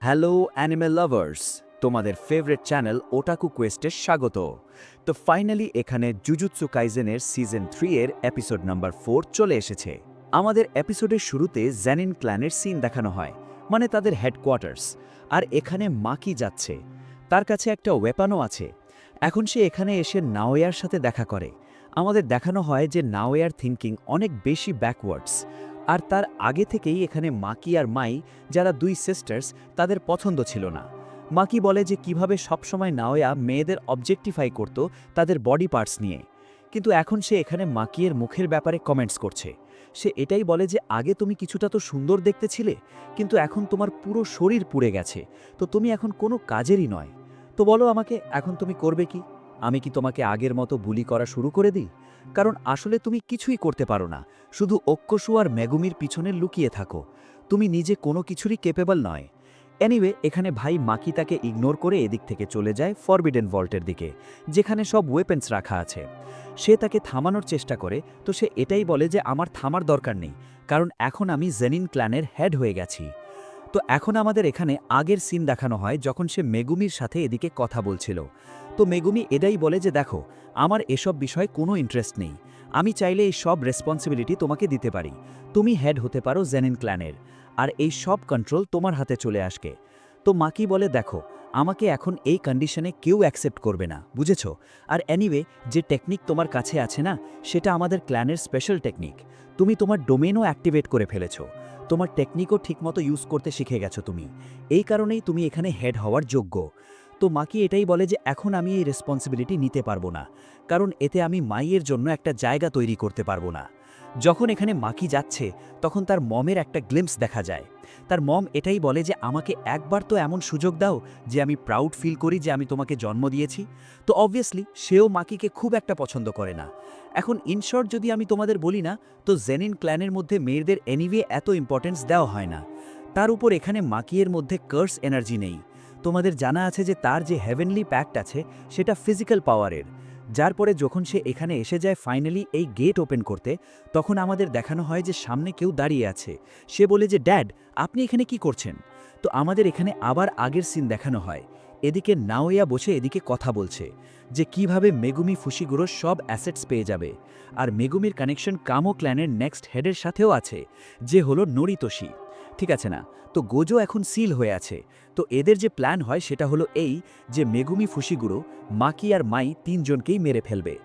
Hello animal lovers, তোমাদের favourite channel ওটাকু কোয়েস্টে স্বাগত। তো ফাইনালি এখানে জুজুৎসু কাইজেনের সিজন 3 এর এপিসোড নাম্বার 4 চলে এসেছে। আমাদের এপিসোডের শুরুতে জেনিন ক্ল্যানের সিন দেখানো হয়, মানে তাদের হেডকোয়ার্টার্স। আর এখানে মাকি যাচ্ছে, তার কাছে একটা ওয়েপানও আছে। এখন সে এখানে এসে নাওয়ার সাথে দেখা করে। আমাদের দেখানো হয় যে নাওয়ার থিঙ্কিং অনেক বেশি ব্যাকওয়ার্ডস। আর তার আগে থেকেই এখানে মাকি আর মাই, যারা দুই সিস্টার্স, তাদের পছন্দ ছিল না। মাকি বলে যে কিভাবে সবসময় নাওয়া মেয়েদের অবজেক্টিফাই করত তাদের বডি পার্টস নিয়ে। কিন্তু এখন সে এখানে মাকিয়ের মুখের ব্যাপারে কমেন্টস করছে। সে এটাই বলে যে আগে তুমি কিছুটা তো সুন্দর দেখতে ছিলে, কিন্তু এখন তোমার পুরো শরীর পুড়ে গেছে, তো তুমি এখন কোনো কাজেরই নয়। তো বলো আমাকে, এখন তুমি করবে কি? আমি কি তোমাকে আগের মতো বুলি করা শুরু করে দিই? কারণ আসলে তুমি কিছুই করতে পারো না, শুধু অক্কশু আর মেগুমির পিছনে লুকিয়ে থাকো। তুমি নিজে কোনো কিছুরই কেপেবল নয়। এনিওয়ে, এখানে ভাই মাকি তাকে ইগনোর করে এদিক থেকে চলে যায় ফরবিডেন ভল্টের দিকে, যেখানে সব ওয়েপেন্স রাখা আছে। সে তাকে থামানোর চেষ্টা করে, তো সে এটাই বলে যে আমার থামার দরকার নেই, কারণ এখন আমি জেনিন ক্ল্যানের হেড হয়ে গেছি। তো এখন আমাদের এখানে আগের সিন দেখানো হয় যখন সে মেগুমির সাথে এদিকে কথা বলছিল। তো মেগুমি এটাই বলে যে দেখো, আমার এসব বিষয়ে কোনো ইন্টারেস্ট নেই। আমি চাইলে এই সব রেসপন্সিবিলিটি তোমাকে দিতে পারি। তুমি হেড হতে পারো জেনিন ক্ল্যানের, আর এই সব কন্ট্রোল তোমার হাতে চলে আসবে। তো মাকি বলে দেখো, আমাকে এখন এই কন্ডিশনে কেউ অ্যাকসেপ্ট করবে না, বুঝেছো? আর এনিওয়ে, যে টেকনিক তোমার কাছে আছে না, সেটা আমাদের ক্ল্যানের স্পেশাল টেকনিক। তুমি তোমার ডোমেনও অ্যাক্টিভেট করে ফেলেছো। তোমার টেকনিকও ঠিকমতো ইউজ করতে শিখে গেছো তুমি। এই কারণেই তুমি এখানে হেড হওয়ার যোগ্য। তো মাকি এটাই বলে যে এখন আমি এই রেসপন্সিবিলিটি নিতে পারবো না, কারণ এতে আমি মাইয়ের জন্য একটা জায়গা তৈরি করতে পারবো না। যখন এখানে মাকি যাচ্ছে, তখন তার মমের একটা গ্লিম্পস দেখা যায়। তার মম এটাই বলে যে আমাকে একবার তো এমন সুযোগ দাও যে আমি প্রাউড ফিল করি যে আমি তোমাকে জন্ম দিয়েছি। তো অবভিয়াসলি সেও মাকিকে খুব একটা পছন্দ করে না। এখন ইনশর্ট যদি আমি তোমাদের বলি না, তো জেনিন ক্ল্যানের মধ্যে মেয়েদের এনিওয়ে এত ইম্পর্টেন্স দেওয়া হয় না। তার উপর এখানে মাকিয়ের মধ্যে কার্স এনার্জি নেই। তোমাদের জানা আছে যে তার যে হেভেনলি প্যাক্ট আছে, সেটা ফিজিক্যাল পাওয়ারের। যার পরে যখন সে এখানে এসে যায় ফাইনালি এই গেট ওপেন করতে, তখন আমাদের দেখানো হয় যে সামনে কেউ দাঁড়িয়ে আছে। সে বলে যে ড্যাড, আপনি এখানে কি করছেন? তো আমাদের এখানে আবার আগের সিন দেখানো হয়। এদিকে নাওয়া বসে এদিকে কথা বলছে যে কিভাবে মেগুমি ফুশিগুরো সব অ্যাসেটস পেয়ে যাবে। আর মেগুমির কানেকশন কামো ক্ল্যানের নেক্সট হেডের সাথেও আছে, যে হলো নরিতোষি। ঠিক আছে না? তো গোজো এখন সিল হয়ে আছে। তো এদের যে প্ল্যান হয় সেটা হলো এই, যে মেগুমি ফুশিগুরো, মাকি আর মাই তিনজনকেই মেরে ফেলবে।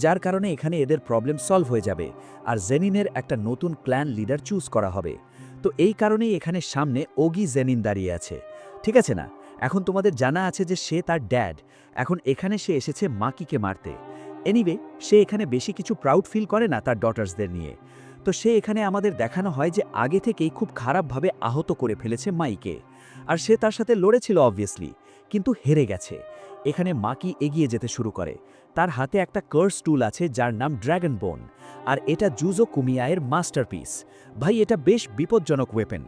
যার কারণে এখানে এদের প্রবলেম সলভ হয়ে যাবে, আর জেনিনের একটা নতুন ক্ল্যান লিডার চুজ করা হবে। তো এই কারণেই এখানে সামনে ওগি জেনিন দাঁড়িয়ে আছে। ঠিক আছে না? এখন তোমাদের জানা আছে যে সে তার ড্যাড। এখন এখানে সে এসেছে মাকিকে মারতে। এনিওয়ে, সে এখানে বেশি কিছু প্রাউড ফিল করে না তার ডটার্সদের নিয়ে। তো সে এখানে আমাদের দেখানো হয় যে আগে থেকেই খুব খারাপভাবে আহত করে ফেলেছে মাইকে। আর সে তার সাথে লড়েছিল অবভিয়াসলি, কিন্তু হেরে গেছে। এখানে মাকি এগিয়ে যেতে শুরু করে। তার হাতে একটা কার্স টুল আছে যার নাম ড্র্যাগন বোন, আর এটা জুজো কুমিয়ায়ের মাস্টারপিস। ভাই, এটা বেশ বিপজ্জনক ওয়েপেন,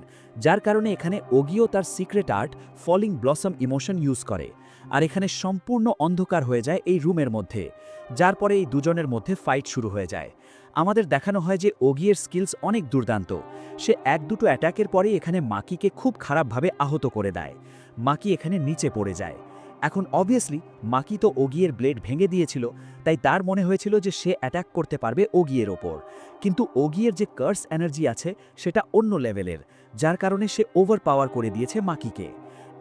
যার কারণে এখানে ওগিও তার secret art falling blossom emotion use করে। আর এখানে সম্পূর্ণ অন্ধকার হয়ে যায় এই রুমের মধ্যে, যার পরে এই দুজনের মধ্যে ফাইট শুরু হয়ে যায়। আমাদের দেখানো হয় যে ওগিয়ের স্কিলস অনেক দুর্দান্ত। সে এক দুটো অ্যাটাকের পরেই এখানে মাকিকে খুব খারাপভাবে আহত করে দেয়। মাকি এখানে নিচে পড়ে যায়। এখন অবভিয়াসলি মাকি তো ওগিয়ের ব্লেড ভেঙে দিয়েছিল, তাই তার মনে হয়েছিল যে সে অ্যাটাক করতে পারবে ওগিয়ের ওপর। কিন্তু ওগিয়ের যে কার্স এনার্জি আছে সেটা অন্য লেভেলের, যার কারণে সে ওভার পাওয়ার করে দিয়েছে মাকিকে।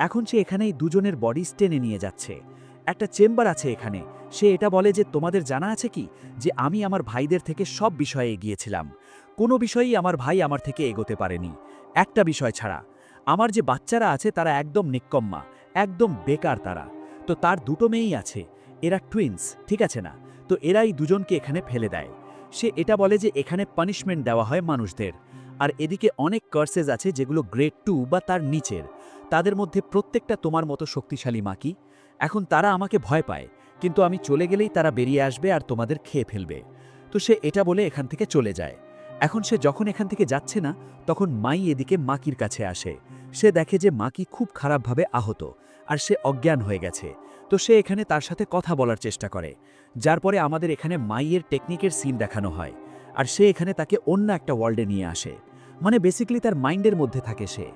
এখন সে এখানেই দুজনের বডি টেনে নিয়ে যাচ্ছে। একটা চেম্বার আছে এখানে। সে এটা বলে যে তোমাদের জানা আছে কি, যে আমি আমার ভাইদের থেকে সব বিষয়ে এগিয়েছিলাম। কোনো বিষয়েই আমার ভাই আমার থেকে এগোতে পারেনি, একটা বিষয় ছাড়া। আমার যে বাচ্চারা আছে তারা একদম নিক্কম্মা, একদম বেকার তারা। তো তার দুটো মেয়েই আছে, এরা টুইন্স, ঠিক আছে না? তো এরাই দুজনকে এখানে ফেলে দেয়। সে এটা বলে যে এখানে পানিশমেন্ট দেওয়া হয় মানুষদের। আর এদিকে অনেক কার্সেস আছে যেগুলো গ্রেড 2 বা তার নিচের। তাদের মধ্যে প্রত্যেকটা তোমার মতো শক্তিশালী মাকি। এখন তারা আমাকে ভয় পায়, কিন্তু আমি চলে গেলেই তারা বেরিয়ে আসবে আর তোমাদের খেয়ে ফেলবে। তো সে এটা বলে এখান থেকে চলে যায়। এখন সে যখন এখান থেকে যাচ্ছে না, তখন মাই এদিকে মাকির কাছে আসে। সে দেখে যে মাকি খুব খারাপভাবে আহত, আর সে অজ্ঞান হয়ে গেছে। তো সে এখানে তার সাথে কথা বলার চেষ্টা করে, যার পরে আমাদের এখানে মাইয়ের টেকনিকের সিন দেখানো হয়। আর সে এখানে তাকে অন্য একটা ওয়ার্ল্ডে নিয়ে আসে, মানে বেসিক্যালি তার মাইন্ডের মধ্যে থাকে সে।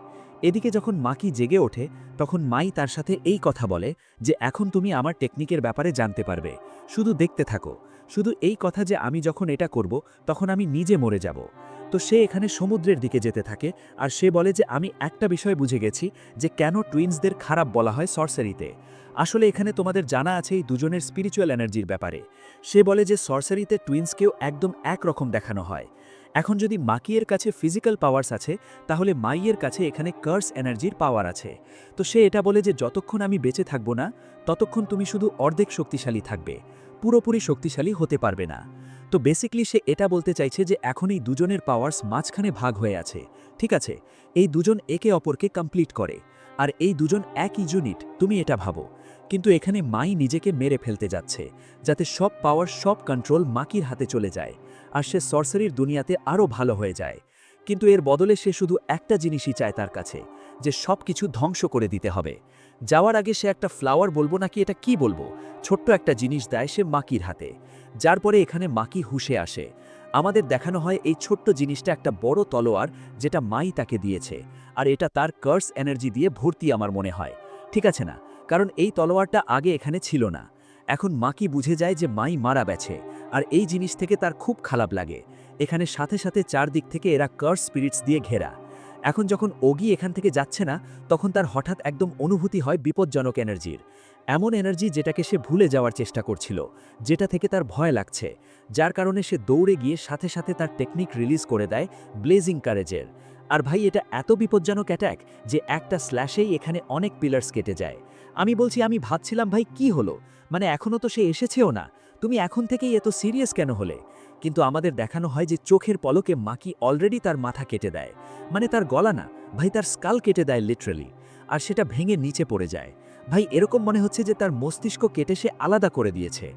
এদিকে যখন মাকি জেগে ওঠে তখন মাই তার সাথে এই কথা বলে যে এখন তুমি আমার টেকনিকের ব্যাপারে জানতে পারবে, শুধু দেখতে থাকো, শুধু এই কথা যে আমি যখন এটা করব তখন আমি নিজে মরে যাব। তো সে এখানে সমুদ্রের দিকে যেতে থাকে আর সে বলে যে আমি একটা বিষয় বুঝে গেছি যে কেন টুইন্সদের খারাপ বলা হয় সর্সারিতে। আসলে এখানে তোমাদের জানা আছে এই দুজনের স্পিরিচুয়াল এনার্জির ব্যাপারে। সে বলে যে সর্সারিতে টুইন্সকেও একদম একরকম দেখানো হয়। এখন যদি মাকিয়ের কাছে ফিজিক্যাল পাওয়ার্স আছে তাহলে মাইয়ের কাছে এখানে কার্স এনার্জির পাওয়ার আছে। তো সে এটা বলে যে যতক্ষণ আমি বেঁচে থাকব না ততক্ষণ তুমি শুধু অর্ধেক শক্তিশালী থাকবে, পুরোপুরি শক্তিশালী হতে পারবে না। তো বেসিকলি সে এটা বলতে চাইছে যে এখন এই দুজনের পাওয়ার্স মাঝখানে ভাগ হয়ে আছে, ঠিক আছে? এই দুজন একে অপরকে কমপ্লিট করে, আর এই দুজন একই ইউনিট, তুমি এটা ভাবো। কিন্তু এখানে মাই নিজেকে মেরে ফেলতে যাচ্ছে যাতে সব পাওয়ার, সব কন্ট্রোল মাকির হাতে চলে যায় আর সে সর্সারির দুনিয়াতে আরও ভালো হয়ে যায়। কিন্তু এর বদলে সে শুধু একটা জিনিসই চায় তার কাছে, যে সব কিছু ধ্বংস করে দিতে হবে। যাওয়ার আগে সে একটা ফ্লাওয়ার বলবো নাকি এটা কি বলবো, ছোট্ট একটা জিনিস দেয় সে মাকির হাতে, যার পরে এখানে মাকি হুঁশে আসে। আমাদের দেখানো হয় এই ছোট্ট জিনিসটা একটা বড় তলোয়ার যেটা মাই তাকে দিয়েছে, আর এটা তার কার্স এনার্জি দিয়ে ভর্তি আমার মনে হয়, ঠিক আছে না? কারণ এই তলোয়ারটা আগে এখানে ছিল না। এখন মাকি বুঝে যায় যে মাই মারা গেছে, আর এই জিনিস থেকে তার খুব খারাপ লাগে। এখানে সাথে সাথে চারদিক থেকে এরা কার্স স্পিরিটস দিয়ে ঘেরা। এখন যখন ওগি এখান থেকে যাচ্ছে না তখন তার হঠাৎ একদম অনুভূতি হয় বিপজ্জনক এনার্জির, এমন এনার্জি যেটাকে সে ভুলে যাওয়ার চেষ্টা করছিল, যেটা থেকে তার ভয় লাগছে, যার কারণে সে দৌড়ে গিয়ে সাথে সাথে তার টেকনিক রিলিজ করে দেয় ব্লেজিং কারেজের। আর ভাই এটা এত বিপজ্জনক অ্যাট্যাক যে একটা স্ল্যাশেই এখানে অনেক পিলার্স কেটে যায়। আমি বলছি, আমি ভাবছিলাম ভাই কি হলো, মানে এখনও তো সে এসেছেও না, তুমি এখন থেকেই এত সিরিয়াস কেন হলে? কিন্তু আমাদের দেখানো হয় যে চোখের পলকে মাকি অলরেডি তার মাথা কেটে দেয়, মানে তার গলা না ভাই, তার স্কাল কেটে দেয় লিটারালি, আর সেটা ভেঙে নিচে পড়ে যায়। ভাই এরকম মনে হচ্ছে যে তার মস্তিষ্ক কেটে সে আলাদা করে দিয়েছে,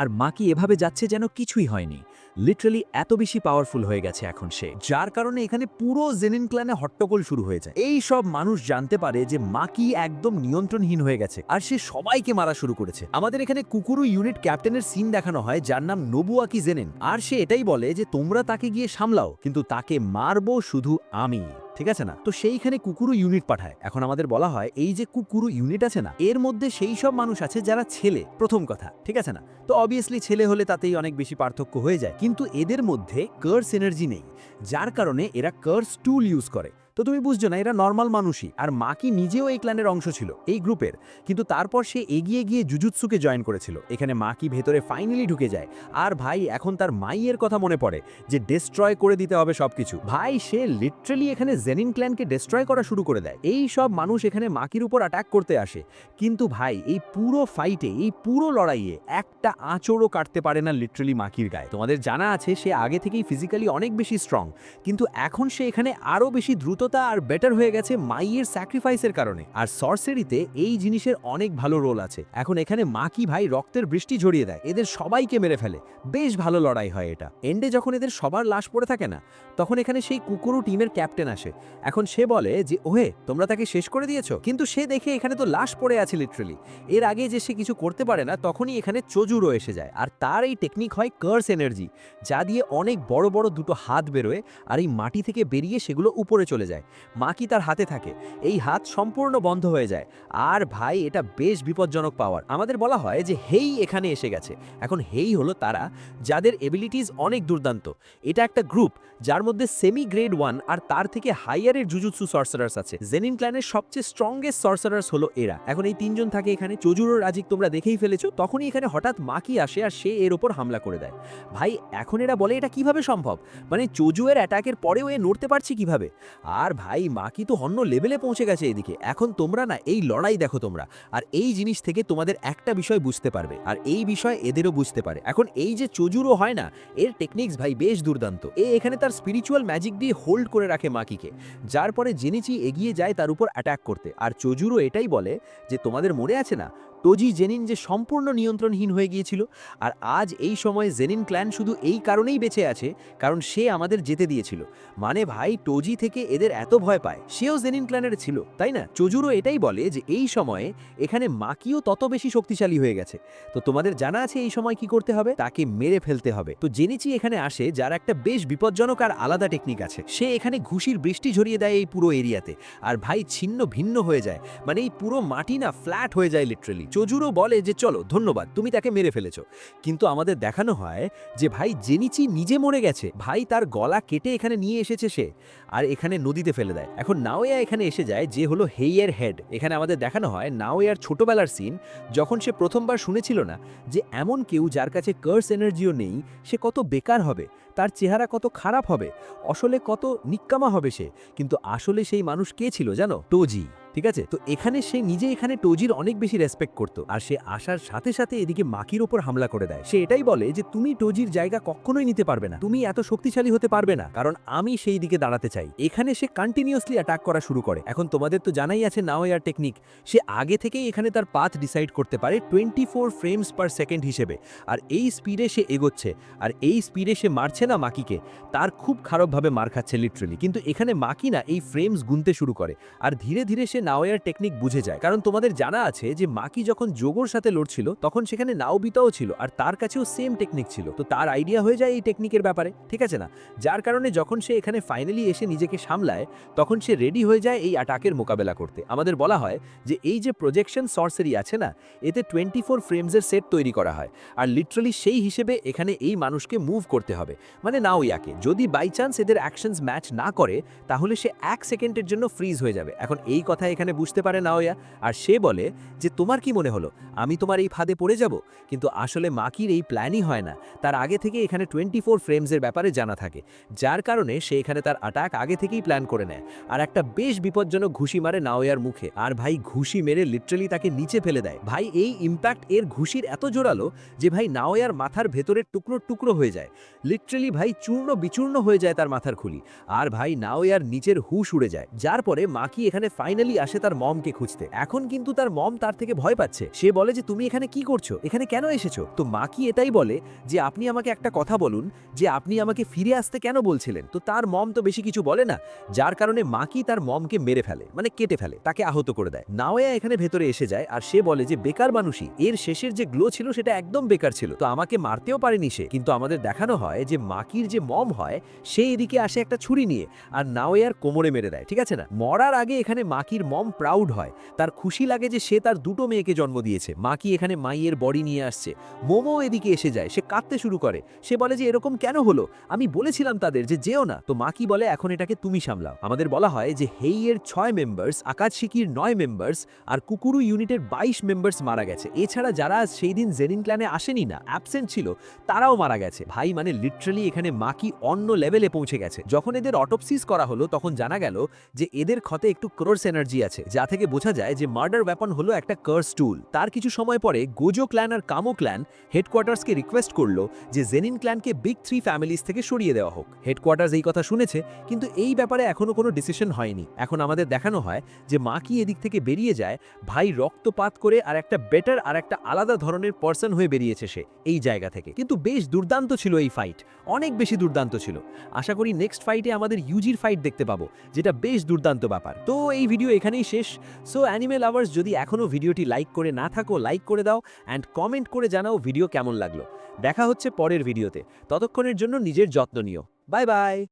আর মাকি এভাবে যাচ্ছে যেন কিছুই হয়নি। লিটারালি এত বেশি পাওয়ারফুল হয়ে গেছে এখন সে, যার কারণে এখানে পুরো জেনিন ক্ল্যানে হট্টগোল শুরু হয়ে যায়। এই সব মানুষ জানতে পারে যে মাকি একদম নিয়ন্ত্রণহীন হয়ে গেছে আর সে সবাইকে মারা শুরু করেছে। আমাদের এখানে কুকুরু ইউনিট ক্যাপ্টেনের সিন দেখানো হয় যার নাম নোবুয়াকি জেনেন, আর সে এটাই বলে যে তোমরা তাকে গিয়ে সামলাও, কিন্তু তাকে মারবো শুধু আমি, ঠিক আছে না? তো সেইখানে কুকুরু ইউনিট পাঠায়। এখন আমাদের বলা হয় এই যে কুকুরু ইউনিট আছে না, এর মধ্যে সেই সব মানুষ আছে যারা ছেলে, প্রথম কথা, ঠিক আছে না? তো অবভিয়াসলি ছেলে হলে তাতেই অনেক বেশি পার্থক্য হয়ে যায়, কিন্তু এদের মধ্যে কার্স এনার্জি নেই, যার কারণে এরা কার্স টুল ইউজ করে। তো তুমি বুঝছো না, এরা নর্মাল মানুষই। আর মাকি নিজেও এই ক্ল্যানের অংশ ছিল, এই গ্রুপের, কিন্তু তারপর সে এগিয়ে গিয়ে জুজুৎসুকে জয়েন করেছিল। এখানে মাকি ভেতরে ফাইনালি ঢুকে যায়, আর ভাই এখন তার মাইয়ের কথা মনে পড়ে যে ডিস্ট্রয় করে দিতে হবে সবকিছু। ভাই সে লিটারালি এখানে জেনিন ক্ল্যানকে ডিস্ট্রয় করা শুরু করে দেয়। এই সব মানুষ এখানে মাকির উপর অ্যাটাক করতে আসে, কিন্তু ভাই এই পুরো ফাইটে, এই পুরো লড়াইয়ে একটা আঁচড়ও কাটতে পারে না লিটারালি মাকির গায়ে। তোমাদের জানা আছে সে আগে থেকেই ফিজিক্যালি অনেক বেশি স্ট্রং, কিন্তু এখন সে এখানে আরও বেশি দ্রুততা আর বেটার হয়ে গেছে মাইয়ের স্যাক্রিফাইসের কারণে। আর সর্সারিতে এই জিনিসের অনেক ভালো রোল আছে। এখন এখানে মাকি ভাই রক্তের বৃষ্টি ঝরিয়ে দেয়, এদের সবাইকে মেরে ফেলে, বেশ ভালো লড়াই হয় এটা। এন্ডে যখন এদের সবার লাশ পড়ে থাকে না, তখন এখানে সেই কুকুরু টিমের ক্যাপ্টেন আসে। এখন সে বলে যে ওহে তোমরা তাকে শেষ করে দিয়েছো, কিন্তু সে দেখে এখানে তো লাশ পড়ে আছে লিটারালি। এর আগে যে সে কিছু করতে পারে না তখনই এখানে চজুরো এসে যায়, আর তার এই টেকনিক হয় কার্স এনার্জি, যা দিয়ে অনেক বড় বড় দুটো হাত বেরোয়, আর এই মাটি থেকে বেরিয়ে সেগুলো উপরে চলে যায়। মাকি তার হাতে থাকে, এই হাত সম্পূর্ণ বন্ধ হয়ে যায়। আর ভাই এটা বেশ বিপজ্জনক পাওয়ার। আমাদের বলা হয় যে হেই এখানে এসে গেছে। এখন হেই হলো তারা যাদের এবিলিটিস অনেক দুর্দান্ত। এটা একটা গ্রুপ যার মধ্যে সেমি গ্রেড 1 আর তার থেকে হাইয়ারের জুজুৎসু সর্সারার্স আছে। জেনিন ক্ল্যানের সবচেয়ে স্ট্রংগেস্ট সর্সারার্স হলো এরা। এখন এই তিনজন থাকে এখানে। চজুরো রাজিক তোমরা দেখেই ফেলেছো। তখনই এখানে হঠাৎ মাকি আসে আর সে এর ওপর হামলা করে দেয়। ভাই এখন এরা বলে এটা কিভাবে সম্ভব, মানে চজুয়ের অ্যাটাকের পরেও এ নড়তে পারছে কিভাবে? আর ভাই মাকি তো অন্য লেভেলে পৌঁছে গেছে এদিকে। এখন তোমরা না এই লড়াই দেখো তোমরা, আর এই জিনিস থেকে তোমাদের একটা বিষয় বুঝতে পারবে, আর এই বিষয় এদেরও বুঝতে পারে। এখন এই যে চজুরো হয় না, এর টেকনিক্স ভাই বেশ দুর্দান্ত। এখানে তার স্পিরিচুয়াল ম্যাজিক দিয়ে হোল্ড করে রাখে মাকিকে, যার পরে জেনিচি এগিয়ে যায় তার উপর অ্যাটাক করতে। আর চজুরো এটাই বলে যে তোমাদের মনে আছে না, টোজি জেনিন যে সম্পূর্ণ নিয়ন্ত্রণহীন হয়ে গিয়েছিল। আর আজ এই সময়ে জেনিন ক্ল্যান শুধু এই কারণেই বেঁচে আছে কারণ সে আমাদের যেতে দিয়েছিল। মানে ভাই টোজি থেকে এদের এত ভয় পায়, সেও জেনিন ক্ল্যানের ছিল, তাই না? চোজুরো এটাই বলে যে এই সময়ে এখানে মাকিও তত বেশি শক্তিশালী হয়ে গেছে। তো তোমাদের জানা আছে এই সময় কি করতে হবে? তাকে মেরে ফেলতে হবে। তো জেনিচি এখানে আসে, যার একটা বেশ বিপজ্জনক আর আলাদা টেকনিক আছে। সে এখানে ঘুষির বৃষ্টি ঝরিয়ে দেয় এই পুরো এরিয়াতে, আর ভাই ছিন্ন ভিন্ন হয়ে যায়। মানে এই পুরো মাটি না ফ্ল্যাট হয়ে যায় লিটারালি। চোজুরো বলে যে চলো ধন্যবাদ, তুমি তাকে মেরে ফেলেছো। কিন্তু আমাদের দেখানো হয় যে ভাই জেনিচি নিজে মরে গেছে। ভাই তার গলা কেটে এখানে নিয়ে এসেছে সে, আর এখানে নদীতে ফেলে দেয়। এখন নাওয়া এখানে এসে যায়, যে হলো হেইয়ের হেড। এখানে আমাদের দেখানো হয় নাওয়ার ছোটবেলার সিন, যখন সে প্রথমবার শুনেছিল না যে এমন কেউ যার কাছে কার্স এনার্জিও নেই, সে কত বেকার হবে, তার চেহারা কত খারাপ হবে, আসলে কত নিক্কামা হবে সে। কিন্তু আসলে সেই মানুষ কে ছিল জানো? টোজি। ঠিক আছে, তো এখানে সে নিজে এখানে টোজির অনেক বেশি রেসপেক্ট করতো, আর সে আসার সাথে সাথে এদিকে মাকির ওপর হামলা করে দেয়। সে এটাই বলে যে তুমি টোজির জায়গা কখনোই নিতে পারবে না, তুমি এত শক্তিশালী হতে পারবে না, কারণ আমি সেই দিকে দাঁড়াতে চাই। এখানে সে কন্টিনিউয়াসলি অ্যাটাক করা শুরু করে। এখন তোমাদের তো জানাই আছে নাওয়ার টেকনিক, সে আগে থেকেই এখানে তার পাথ ডিসাইড করতে পারে 24 ফ্রেমস পার সেকেন্ড হিসেবে, আর এই স্পিডে সে এগোচ্ছে, আর এই স্পিডে সে মারছে না মাকিকে, তার খুব খারাপভাবে মার খাচ্ছে লিটারালি। কিন্তু এখানে মাকি না এই ফ্রেমস গুনতে শুরু করে, আর ধীরে ধীরে সে নাওয়ার টেকনিক বুঝে যায়। কারণ তোমাদের জানা আছে যে মাকি যখন যোগোর সাথে লড়ছিল তখন সেখানে নাওবিতাও ছিল, আর তার কাছেও সেম টেকনিক ছিল। তো তার আইডিয়া হয়ে যায় এই টেকনিকের ব্যাপারে, ঠিক আছে না? যার কারণে যখন সে এখানে ফাইনালি এসে নিজেকে সামলায়, তখন সে রেডি হয়ে যায় এই অ্যাটাকের মোকাবেলা করতে। আমাদের বলা হয় যে এই যে প্রজেকশন সর্সারি আছে না, এতে 24 ফ্রেমসের সেট তৈরি করা হয়, আর লিটারালি সেই হিসেবে এখানে এই মানুষকে মুভ করতে হবে। মানে নাওয়াকে যদি বাই চান্স এদের অ্যাকশনস ম্যাচ না করে, তাহলে সে 1 সেকেন্ডের জন্য ফ্রিজ হয়ে যাবে। এখন এই কথা এখানে বুঝতে পারে নাওয়া, আর সে বলে যে তোমার কি মনে হলো আমি তোমার এই ফাঁদে পড়ে যাব? কিন্তু আসলে মাকির এই প্ল্যানই হয় না। তার আগে থেকে এখানে 24 ফ্রেমসের ব্যাপারে জানা থাকে, যার কারণে সে এখানে তার অ্যাটাক আগে থেকেই প্ল্যান করে নেয়, আর একটা বেশ বিপজ্জনক ঘুষি মারে নাওয়ার মুখে। আর ভাই ঘুষি মেরে লিটারালি তাকে নিচে ফেলে দেয়। ভাই এই ইম্প্যাক্ট এর ঘুষির এত জোরালো যে ভাই নাওয়ার মাথার ভেতরের টুকরো টুকরো হয়ে যায়, লিটারালি ভাই চূর্ণ বিচূর্ণ হয়ে যায় তার মাথার খুলি। আর ভাই নাওয়ার নিচের হুশ উড়ে যায়। যার পরে মাকি এখানে ফাইনালি আসে তার মমকে খুঁজতে। এখন কিন্তু তার মম তার থেকে ভয় পাচ্ছে। সে বলে যে তুমি এখানে কি করছো, এখানে কেন এসেছো? তো মাকি এটাই বলে যে আপনি আমাকে একটা কথা বলুন, যে আপনি আমাকে ফিরে আসতে কেন বলছিলেন? তো তার মম তো বেশি কিছু বলে না, যার কারণে মাকি তার মমকে মেরে ফেলে, মানে কেটে ফেলে, তাকে আহত করে দেয়। নাওয়া এখানে ভেতরে এসে যায়, আর সে বলে যে বেকার মানুষই, এর শেষের যে গ্লো ছিল সেটা একদম বেকার ছিল, তো আমাকে মারতেও পারেনি সে। কিন্তু আমাদের দেখানো হয় যে মাকির যে মম হয় সে এদিকে আসে একটা ছুরি নিয়ে, আর নাওয়ার কোমরে মেরে দেয়, ঠিক আছে না? মরার আগে এখানে মাকির মম প্রাউড হয়, তার খুশি লাগে যে সে তার দুটো মেয়েকে জন্ম দিয়েছে। মাকি এখানে মাইয়ের বডি নিয়ে আসছে। মোমো এদিকে এসে যায়, সে কাঁদতে শুরু করে। সে বলে যে এরকম কেন হলো, আমি বলেছিলাম তাদের যে যেও না। তো মাকি বলে এখন এটাকে তুমি সামলাও। আমাদের বলা হয় যে হেইয়ের 6 মেম্বার্স, আকাশিকির 9 মেম্বার্স, আর কুকুরু ইউনিটের 22 মেম্বার্স মারা গেছে। এছাড়া যারা সেই দিন জেনিন ক্ল্যানে আসেনি না, অ্যাবসেন্ট ছিল, তারাও মারা গেছে। ভাই মানে লিটারালি এখানে মাকি অন্য লেভেলে পৌঁছে গেছে। যখন এদের অটোপসিস করা হলো তখন জানা গেল যে এদের ক্ষতে একটু ক্রোর্স এনার্জি আছে, যা থেকে বোঝা যায় যে মার্ডার ওয়েপন হলো একটা কার্স টুল। তার কিছু সময় পরে গোজো ক্ল্যান আর কামো ক্ল্যান হেডকোয়ার্টার্সকে রিকোয়েস্ট করলো যে জেনিন ক্ল্যানকে বিগ 3 ফ্যামিলিজ থেকে সরিয়ে দেওয়া হোক। হেডকোয়ার্টার্স এই কথা শুনেছে, কিন্তু এই ব্যাপারে এখনো কোনো ডিসিশন হয়নি। এখন আমাদের দেখানো হয় যে মাকি এদিক থেকে বেরিয়ে যায়, ভাই রক্তপাত করে, আর একটা বেটার আর একটা আলাদা ধরনের পার্সন হয়ে বেরিয়েছে সে এই জায়গা থেকে। কিন্তু বেশ দুর্দান্ত ছিল এই ফাইট, অনেক বেশি দুর্দান্ত ছিল। আশা করি নেক্সট ফাইটে আমাদের ইউজির ফাইট দেখতে পাবো, যেটা বেশ দুর্দান্ত ব্যাপার। তো এই ভিডিও এখানেই শেষ। সো অ্যানিমে লাভার্স, যদি এখনও ভিডিওটি লাইক করে না থাকো, লাইক করে দাও, অ্যান্ড কমেন্ট করে জানাও ভিডিও কেমন লাগলো। দেখা হচ্ছে পরের ভিডিওতে, ততক্ষণের জন্য নিজের যত্ন নিও। Bye bye.